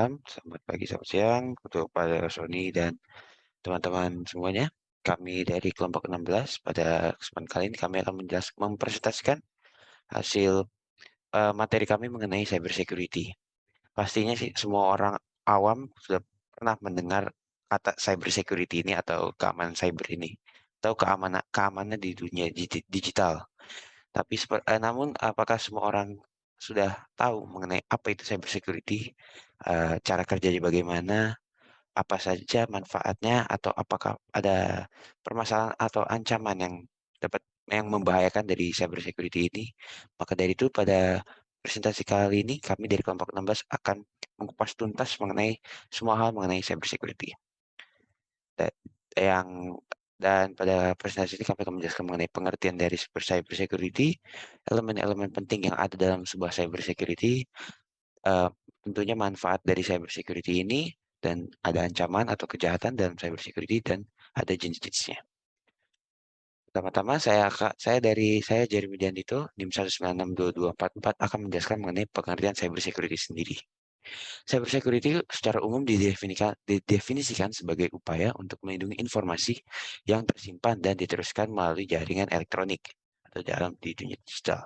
malam, selamat pagi, selamat siang untuk pada Sony dan teman-teman semuanya. Kami dari kelompok 16 pada kesempatan kali ini kami akan mempresentasikan hasil materi kami mengenai cyber security. Pastinya sih semua orang awam sudah pernah mendengar kata cyber security ini atau keamanan cyber ini atau keamanan di dunia digital. Tapi namun apakah semua orang sudah tahu mengenai apa itu cyber security, cara kerjanya bagaimana, apa saja manfaatnya, atau apakah ada permasalahan atau ancaman yang membahayakan dari cyber security ini? Maka dari itu pada presentasi kali ini kami dari kelompok 16 akan mengupas tuntas mengenai semua hal mengenai cyber security. Da- yang dan pada presentasi ini kami akan menjelaskan mengenai pengertian dari cyber security, elemen-elemen penting yang ada dalam sebuah cyber security, eh, tentunya manfaat dari cyber security ini, dan ada ancaman atau kejahatan dalam cyber security, dan ada jenis-jenisnya. Pertama-tama saya Jeremy Diandito, NIM 1962244 akan menjelaskan mengenai pengertian cyber security sendiri. Cyber security secara umum didefinisikan sebagai upaya untuk melindungi informasi yang tersimpan dan diteruskan melalui jaringan elektronik atau dalam di dunia digital.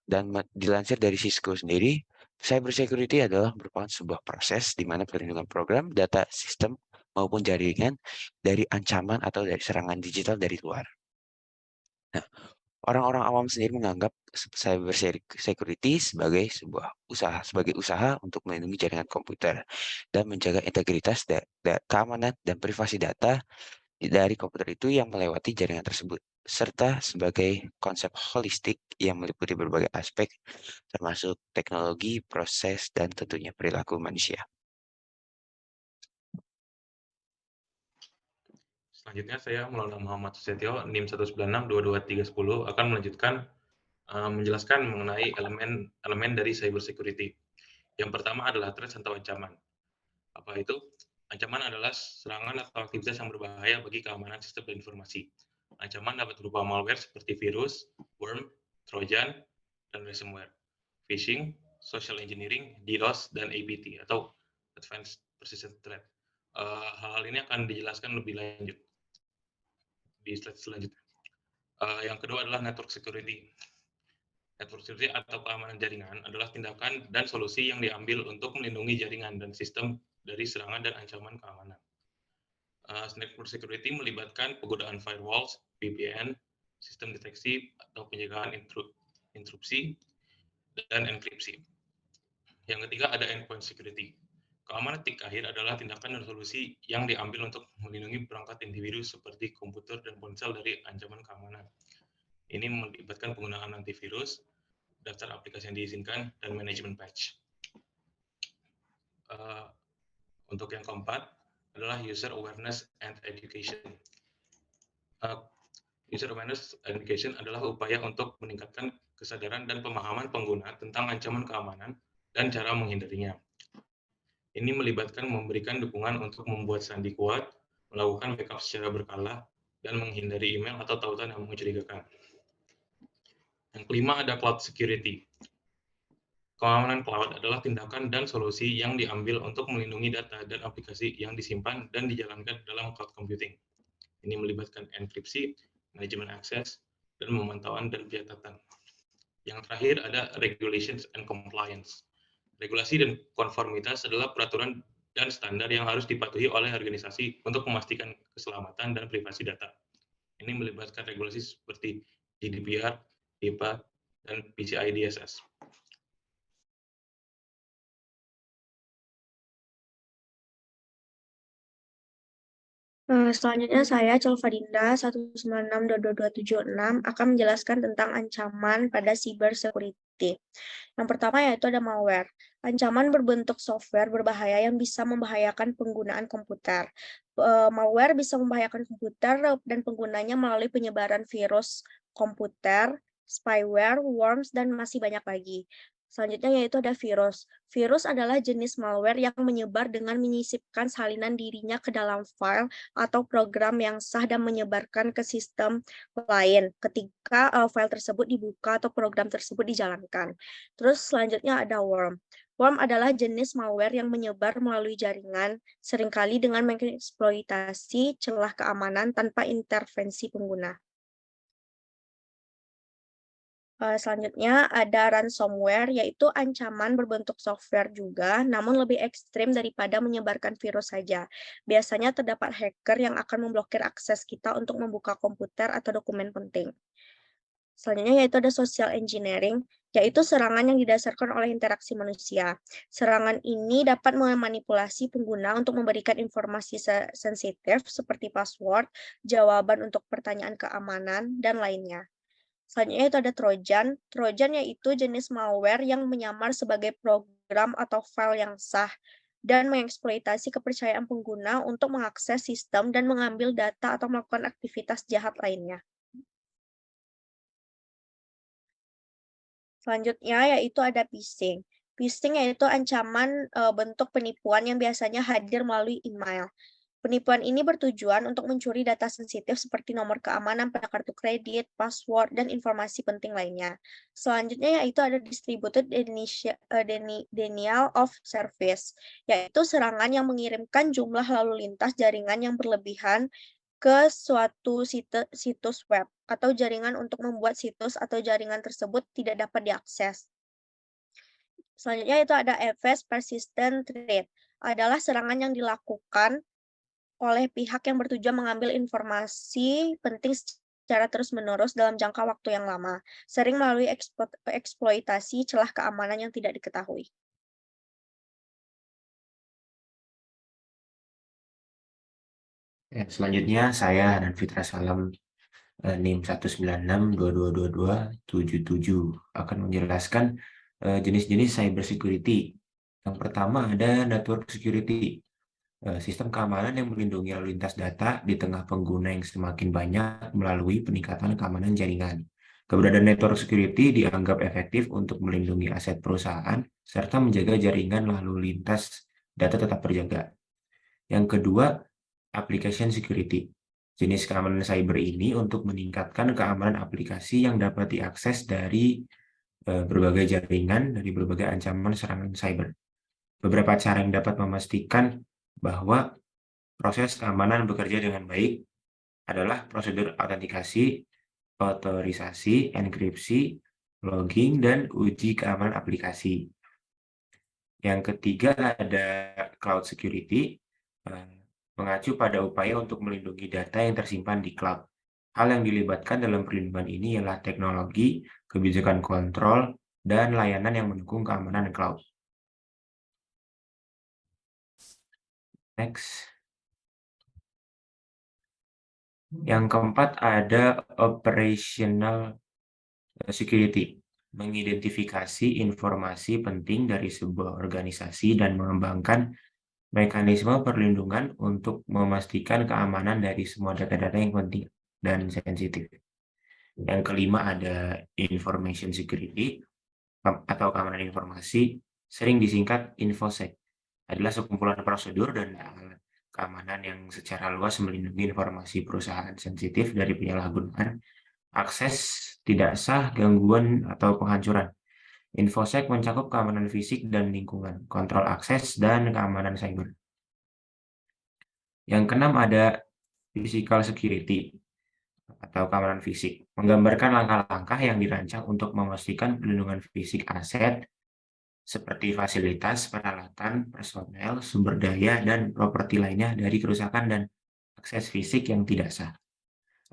Dan dilansir dari Cisco sendiri, cyber security adalah merupakan sebuah proses di mana perlindungan program, data, sistem, maupun jaringan dari ancaman atau dari serangan digital dari luar. Nah, orang-orang awam sendiri menganggap cyber security sebagai usaha untuk melindungi jaringan komputer dan menjaga integritas keamanan dan privasi data dari komputer itu yang melewati jaringan tersebut, serta sebagai konsep holistik yang meliputi berbagai aspek termasuk teknologi, proses, dan tentunya perilaku manusia. Selanjutnya saya Maulana Muhammad Susetio, NIM 196222310 akan melanjutkan menjelaskan mengenai elemen dari cyber security. Yang pertama adalah threat atau ancaman. Apa itu? Ancaman adalah serangan atau aktivitas yang berbahaya bagi keamanan sistem dan informasi. Ancaman dapat berupa malware seperti virus, worm, trojan, dan ransomware, phishing, social engineering, DDoS, dan APT atau Advanced Persistent Threat. Hal-hal ini akan dijelaskan lebih lanjut di slide selanjutnya. Yang kedua adalah network security. Network security atau keamanan jaringan adalah tindakan dan solusi yang diambil untuk melindungi jaringan dan sistem dari serangan dan ancaman keamanan. Network security melibatkan penggunaan firewalls, VPN, sistem deteksi atau penjagaan interupsi, dan enkripsi. Yang ketiga ada endpoint security. Keamanan titik akhir adalah tindakan dan solusi yang diambil untuk melindungi perangkat individu seperti komputer dan ponsel dari ancaman keamanan. Ini melibatkan penggunaan antivirus, daftar aplikasi yang diizinkan, dan manajemen patch. Untuk yang keempat adalah user awareness and education. User awareness and education adalah upaya untuk meningkatkan kesadaran dan pemahaman pengguna tentang ancaman keamanan dan cara menghindarinya. Ini melibatkan memberikan dukungan untuk membuat sandi kuat, melakukan backup secara berkala, dan menghindari email atau tautan yang mencurigakan. Yang kelima ada cloud security. Keamanan cloud adalah tindakan dan solusi yang diambil untuk melindungi data dan aplikasi yang disimpan dan dijalankan dalam cloud computing. Ini melibatkan enkripsi, manajemen akses, dan pemantauan dan pencatatan. Yang terakhir ada regulations and compliance. Regulasi dan konformitas adalah peraturan dan standar yang harus dipatuhi oleh organisasi untuk memastikan keselamatan dan privasi data. Ini melibatkan regulasi seperti GDPR, HIPAA, dan PCI DSS. Selanjutnya saya, Celvadinda, 1962276, akan menjelaskan tentang ancaman pada cyber security. Yang pertama yaitu ada malware. Ancaman berbentuk software berbahaya yang bisa membahayakan penggunaan komputer. Malware bisa membahayakan komputer dan penggunanya melalui penyebaran virus komputer, spyware, worms, dan masih banyak lagi. Selanjutnya yaitu ada virus. Virus adalah jenis malware yang menyebar dengan menyisipkan salinan dirinya ke dalam file atau program yang sah dan menyebarkan ke sistem lain ketika file tersebut dibuka atau program tersebut dijalankan. Terus selanjutnya ada worm. Worm adalah jenis malware yang menyebar melalui jaringan, seringkali dengan mengeksploitasi celah keamanan tanpa intervensi pengguna. Selanjutnya ada ransomware, yaitu ancaman berbentuk software juga, namun lebih ekstrim daripada menyebarkan virus saja. Biasanya terdapat hacker yang akan memblokir akses kita untuk membuka komputer atau dokumen penting. Selanjutnya yaitu ada social engineering, yaitu serangan yang didasarkan oleh interaksi manusia. Serangan ini dapat memanipulasi pengguna untuk memberikan informasi sensitif seperti password, jawaban untuk pertanyaan keamanan, dan lainnya. Selanjutnya itu ada Trojan. Trojan yaitu jenis malware yang menyamar sebagai program atau file yang sah dan mengeksploitasi kepercayaan pengguna untuk mengakses sistem dan mengambil data atau melakukan aktivitas jahat lainnya. Selanjutnya yaitu ada phishing. Phishing yaitu ancaman bentuk penipuan yang biasanya hadir melalui email. Penipuan ini bertujuan untuk mencuri data sensitif seperti nomor keamanan pada kartu kredit, password, dan informasi penting lainnya. Selanjutnya yaitu ada distributed denial of service, yaitu serangan yang mengirimkan jumlah lalu lintas jaringan yang berlebihan ke suatu situs web atau jaringan untuk membuat situs atau jaringan tersebut tidak dapat diakses. Selanjutnya itu ada Advanced Persistent Threat, adalah serangan yang dilakukan oleh pihak yang bertujuan mengambil informasi penting secara terus-menerus dalam jangka waktu yang lama, sering melalui eksploitasi celah keamanan yang tidak diketahui. Selanjutnya saya dan Fitra Salam NIM 196222277 akan menjelaskan jenis-jenis cyber security. Yang pertama ada network security. Sistem keamanan yang melindungi lalu lintas data di tengah pengguna yang semakin banyak melalui peningkatan keamanan jaringan. Keberadaan network security dianggap efektif untuk melindungi aset perusahaan serta menjaga jaringan lalu lintas data tetap terjaga. Yang kedua, application security. Jenis keamanan cyber ini untuk meningkatkan keamanan aplikasi yang dapat diakses dari berbagai jaringan dari berbagai ancaman serangan cyber. Beberapa cara yang dapat memastikan bahwa proses keamanan bekerja dengan baik adalah prosedur autentikasi, otorisasi, enkripsi, logging, dan uji keamanan aplikasi. Yang ketiga ada cloud security, mengacu pada upaya untuk melindungi data yang tersimpan di cloud. Hal yang dilibatkan dalam perlindungan ini ialah teknologi, kebijakan kontrol, dan layanan yang mendukung keamanan cloud. Next. Yang keempat ada operational security, mengidentifikasi informasi penting dari sebuah organisasi dan mengembangkan mekanisme perlindungan untuk memastikan keamanan dari semua data-data yang penting dan sensitif. Yang kelima ada information security atau keamanan informasi, sering disingkat InfoSec, adalah sekumpulan prosedur dan alat keamanan yang secara luas melindungi informasi perusahaan sensitif dari penyalahgunaan, akses tidak sah, gangguan, atau penghancuran. InfoSec mencakup keamanan fisik dan lingkungan, kontrol akses, dan keamanan cyber. Yang keenam ada physical security atau keamanan fisik, menggambarkan langkah-langkah yang dirancang untuk memastikan perlindungan fisik aset seperti fasilitas, peralatan, personel, sumber daya, dan properti lainnya dari kerusakan dan akses fisik yang tidak sah.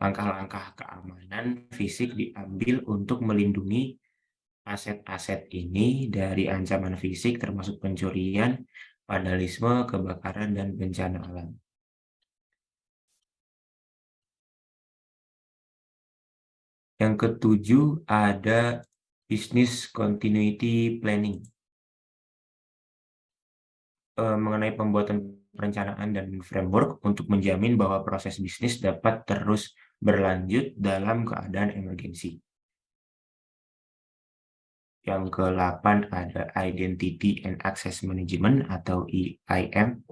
Langkah-langkah keamanan fisik diambil untuk melindungi aset-aset ini dari ancaman fisik termasuk pencurian, vandalisme, kebakaran, dan bencana alam. Yang ketujuh ada business continuity planning, mengenai pembuatan perencanaan dan framework untuk menjamin bahwa proses bisnis dapat terus berlanjut dalam keadaan emergensi. Yang ke-8 ada Identity and Access Management atau IAM,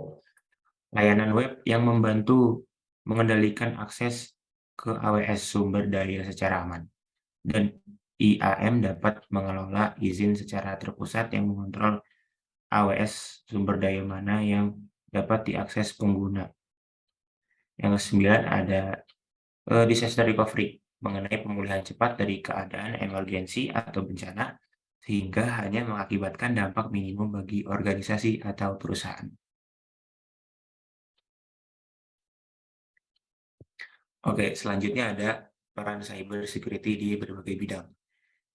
layanan web yang membantu mengendalikan akses ke AWS sumber daya secara aman. Dan IAM dapat mengelola izin secara terpusat yang mengontrol AWS sumber daya mana yang dapat diakses pengguna. Yang ke-9 ada disaster recovery, mengenai pemulihan cepat dari keadaan emergensi atau bencana, sehingga hanya mengakibatkan dampak minimum bagi organisasi atau perusahaan. Oke, selanjutnya ada peran cyber security di berbagai bidang.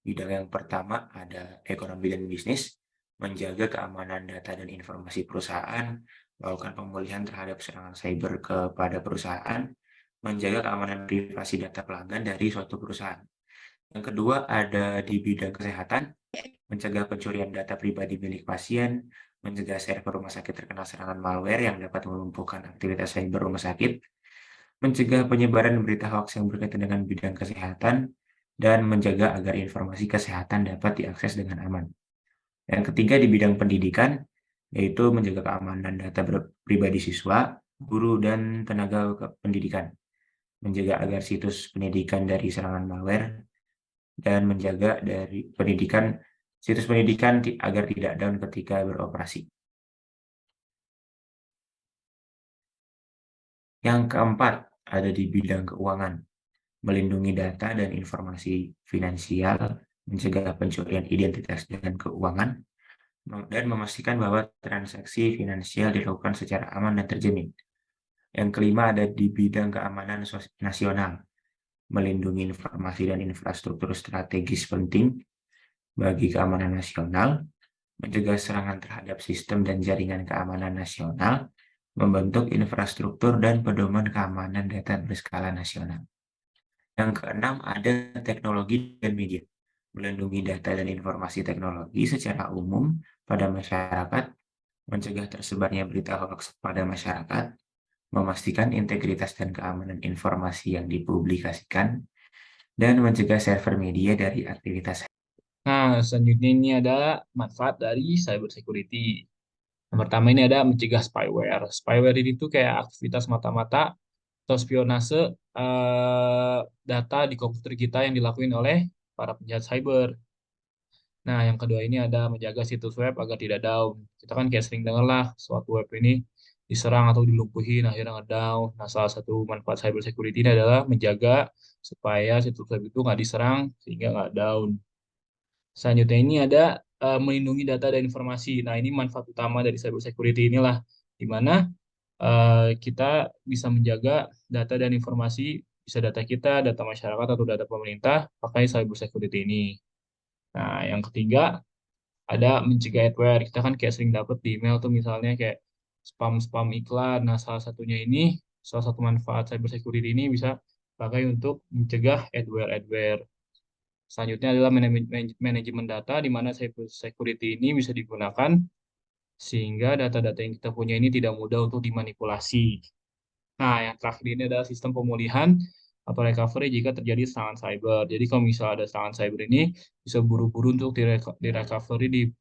Bidang yang pertama ada ekonomi dan bisnis, menjaga keamanan data dan informasi perusahaan, melakukan pemulihan terhadap serangan cyber kepada perusahaan, menjaga keamanan privasi data pelanggan dari suatu perusahaan. Yang kedua ada di bidang kesehatan, mencegah pencurian data pribadi milik pasien, mencegah server rumah sakit terkena serangan malware yang dapat melumpuhkan aktivitas cyber rumah sakit, mencegah penyebaran berita hoax yang berkaitan dengan bidang kesehatan, dan menjaga agar informasi kesehatan dapat diakses dengan aman. Yang ketiga di bidang pendidikan, yaitu menjaga keamanan data pribadi siswa, guru, dan tenaga pendidikan, menjaga agar situs pendidikan dari serangan malware, dan menjaga dari situs pendidikan agar tidak down ketika beroperasi. Yang keempat ada di bidang keuangan, melindungi data dan informasi finansial, mencegah pencurian identitas dan keuangan, dan memastikan bahwa transaksi finansial dilakukan secara aman dan terjamin. Yang kelima ada di bidang keamanan nasional, melindungi informasi dan infrastruktur strategis penting bagi keamanan nasional, mencegah serangan terhadap sistem dan jaringan keamanan nasional, membentuk infrastruktur dan pedoman keamanan data berskala nasional. Yang keenam ada teknologi dan media, melindungi data dan informasi teknologi secara umum pada masyarakat, mencegah tersebarnya berita hoax pada masyarakat, memastikan integritas dan keamanan informasi yang dipublikasikan, dan mencegah server media dari aktivitas. Nah, selanjutnya ini ada manfaat dari cyber security. Yang pertama ini ada mencegah spyware. Spyware ini tuh kayak aktivitas mata-mata atau spionase data di komputer kita yang dilakuin oleh para penjahat cyber. Nah, yang kedua ini ada menjaga situs web agar tidak down. Kita kan kayak sering dengar lah suatu web ini diserang atau dilumpuhin, akhirnya nge-down. Nah, salah satu manfaat cyber security ini adalah menjaga supaya situs web itu nggak diserang sehingga nggak down. Selanjutnya ini ada melindungi data dan informasi. Nah, ini manfaat utama dari cyber security inilah, di mana kita bisa menjaga data dan informasi, bisa data kita, data masyarakat, atau data pemerintah pakai cyber security ini. Nah, yang ketiga ada mencegah adware. Kita kan kayak sering dapat di email tuh misalnya kayak spam-spam iklan. Nah, salah satu manfaat cyber security ini bisa pakai untuk mencegah adware-adware. Selanjutnya adalah manajemen data, di mana cyber security ini bisa digunakan sehingga data-data yang kita punya ini tidak mudah untuk dimanipulasi. Nah, yang terakhir ini adalah sistem pemulihan atau recovery jika terjadi serangan cyber. Jadi kalau misalnya ada serangan cyber ini bisa buru-buru untuk di-recovery,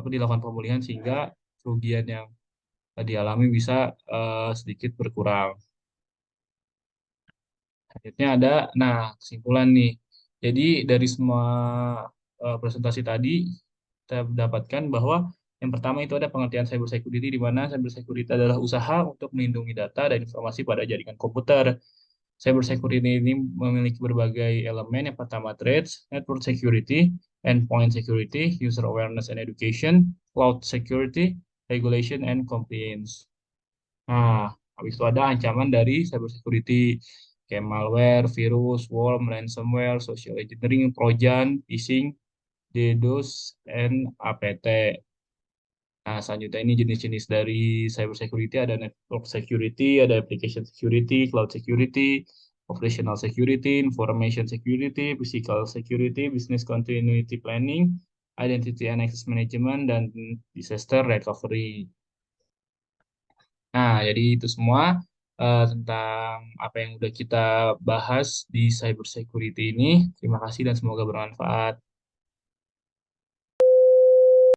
dilakukan pemulihan sehingga kerugian yang dialami bisa sedikit berkurang. Selanjutnya ada, kesimpulan nih. Jadi dari semua presentasi tadi kita dapatkan bahwa yang pertama itu ada pengertian cyber security, di mana cyber security adalah usaha untuk melindungi data dan informasi pada jaringan komputer. Cyber security ini memiliki berbagai elemen. Yang pertama threats, network security, endpoint security, user awareness and education, cloud security, regulation and compliance. Nah, habis itu ada ancaman dari cyber security kayak malware, virus, worm, ransomware, social engineering, trojan, phishing, DDoS, and APT. Nah, selanjutnya ini jenis-jenis dari cyber security, ada network security, ada application security, cloud security, operational security, information security, physical security, business continuity planning, identity and access management, dan disaster recovery. Nah, jadi itu semua tentang apa yang udah kita bahas di cyber security ini. Terima kasih dan semoga bermanfaat.